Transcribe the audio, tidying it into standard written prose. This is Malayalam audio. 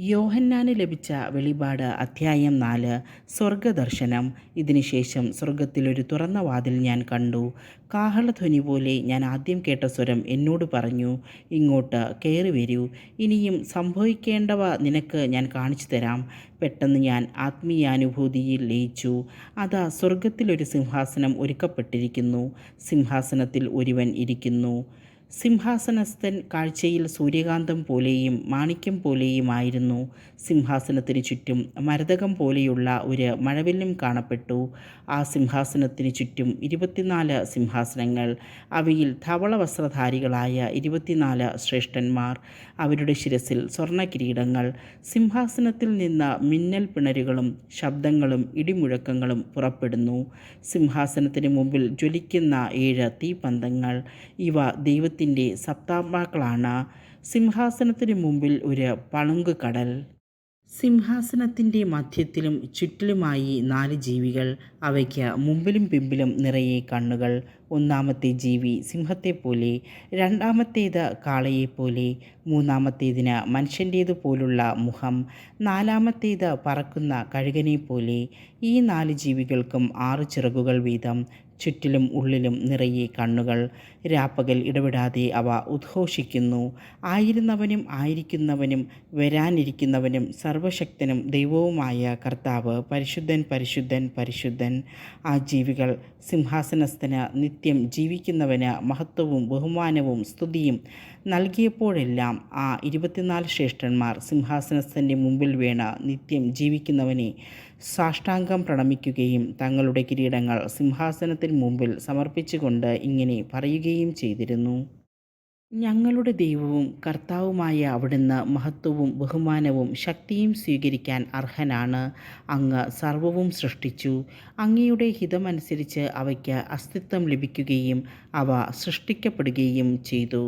യോഹന്നാന് ലഭിച്ച വെളിപാട് അധ്യായം 4. സ്വർഗദർശനം. ഇതിനുശേഷം സ്വർഗത്തിലൊരു തുറന്ന വാതിൽ ഞാൻ കണ്ടു. കാഹളധ്വനി പോലെ ഞാൻ ആദ്യം കേട്ട സ്വരം എന്നോട് പറഞ്ഞു, ഇങ്ങോട്ട് കയറി വരൂ. ഇനിയും സംഭവിക്കേണ്ടവ നിനക്ക് ഞാൻ കാണിച്ചു തരാം. പെട്ടെന്ന് ഞാൻ ആത്മീയാനുഭൂതിയിൽ ലയിച്ചു. അതാ സ്വർഗത്തിലൊരു സിംഹാസനം ഒരുക്കപ്പെട്ടിരിക്കുന്നു. സിംഹാസനത്തിൽ ഒരുവൻ ഇരിക്കുന്നു. സിംഹാസനസ്ഥൻ കാഴ്ചയിൽ സൂര്യകാന്തം പോലെയും മാണിക്യം പോലെയുമായിരുന്നു. സിംഹാസനത്തിന് ചുറ്റും മരതകം പോലെയുള്ള ഒരു മഴവില്ലും കാണപ്പെട്ടു. ആ സിംഹാസനത്തിന് ചുറ്റും 24 സിംഹാസനങ്ങൾ. അവയിൽ ധവളവസ്ത്രധാരികളായ 24 ശ്രേഷ്ഠന്മാർ. അവരുടെ ശിരസിൽ സ്വർണ്ണകിരീടങ്ങൾ. സിംഹാസനത്തിൽ നിന്ന് മിന്നൽ പിണരുകളും ശബ്ദങ്ങളും ഇടിമുഴക്കങ്ങളും പുറപ്പെടുന്നു. സിംഹാസനത്തിന് മുമ്പിൽ ജ്വലിക്കുന്ന 7 തീപ്പന്തങ്ങൾ. ഇവ ദൈവത്തിൻ്റെ സപ്താത്മാക്കളാണ്. സിംഹാസനത്തിന് മുമ്പിൽ ഒരു പളുങ്കുകടൽ. സിംഹാസനത്തിൻ്റെ മധ്യത്തിലും ചുറ്റിലുമായി 4 ജീവികൾ. അവയ്ക്ക് മുമ്പിലും പിമ്പിലും നിറയെ കണ്ണുകൾ. ഒന്നാമത്തെ ജീവി സിംഹത്തെപ്പോലെ, രണ്ടാമത്തേത് കാളയെപ്പോലെ, മൂന്നാമത്തേതിന് മനുഷ്യൻ്റേതുപോലുള്ള മുഖം, നാലാമത്തേത് പറക്കുന്ന കഴുകനെപ്പോലെ. ഈ 4 ജീവികൾക്കും 6 ചിറകുകൾ വീതം. ചുറ്റിലും ഉള്ളിലും നിറയെ കണ്ണുകൾ. രാപ്പകൽ ഇടവിടാതെ അവ ഉദ്ഘോഷിക്കുന്നു, ആയിരുന്നവനും ആയിരിക്കുന്നവനും വരാനിരിക്കുന്നവനും സർവശക്തനും ദൈവവുമായ കർത്താവ് പരിശുദ്ധൻ, പരിശുദ്ധൻ, പരിശുദ്ധൻ. ആ ജീവികൾ സിംഹാസനസ്ഥന് നിത്യം ജീവിക്കുന്നവന് മഹത്വവും ബഹുമാനവും സ്തുതിയും നൽകിയപ്പോഴെല്ലാം ആ 24 ശ്രേഷ്ഠന്മാർ സിംഹാസനസ്ഥൻ്റെ മുമ്പിൽ വീണ് നിത്യം ജീവിക്കുന്നവനെ സാഷ്ടാംഗം പ്രണമിക്കുകയും തങ്ങളുടെ കിരീടങ്ങൾ സിംഹാസനത്തിന് മുമ്പിൽ സമർപ്പിച്ചുകൊണ്ട് ഇങ്ങനെ പറയുകയും ചെയ്തിരുന്നു: ഞങ്ങളുടെ ദൈവവും കർത്താവുമായ അവിടുന്ന് മഹത്വവും ബഹുമാനവും ശക്തിയും സ്വീകരിക്കാൻ അർഹനാണ്. അങ്ങ് സർവ്വവും സൃഷ്ടിച്ചു. അങ്ങയുടെ ഹിതമനുസരിച്ച് അവയ്ക്ക് അസ്തിത്വം ലഭിക്കുകയും അവ സൃഷ്ടിക്കപ്പെടുകയും ചെയ്തു.